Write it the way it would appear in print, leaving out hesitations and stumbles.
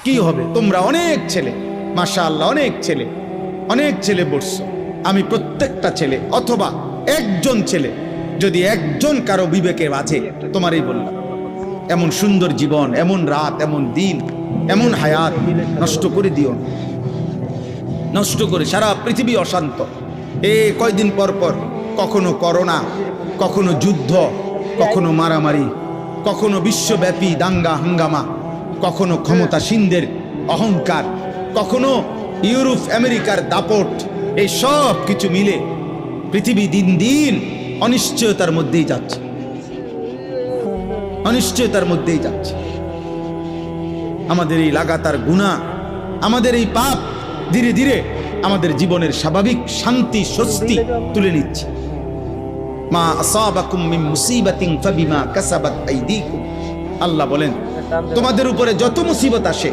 কি হবে? তোমরা অনেক ছেলে, মাশাআল্লাহ, অনেক ছেলে বসছো। আমি প্রত্যেকটা ছেলে অথবা একজন ছেলে, যদি একজন কারো বিবেকে বাজে, তোমারই বললাম, এমন সুন্দর জীবন, এমন রাত, এমন দিন, এমন হায়াত নষ্ট করে দিও না। নষ্ট করে সারা পৃথিবী অশান্ত। কয়দিন পর পর কখনো করোনা, কখনো যুদ্ধ, কখনো মারামারি, কখনো বিশ্বব্যাপী দাঙ্গা হাঙ্গামা, কখনো ক্ষমতাসীনদের অহংকার, কখনো ইউরোপ আমেরিকার দাপট। এই সব কিছু মিলে পৃথিবী দিন দিন অনিশ্চয়তার মধ্যেই যাচ্ছে, অনিশ্চয়তার মধ্যেই যাচ্ছে। আমাদের এই লাগাতার গুনাহ, আমাদের এই পাপ ধীরে ধীরে আমাদের জীবনের স্বাভাবিক শান্তি স্বস্তি তুলে নিচ্ছে। মা আসাবাকুম মিন মুসিবাতিন ফাবিমা কাসাবাত আইদিকুম, আল্লাহ বলেন তোমাদের উপরে যত মুসিবত আসে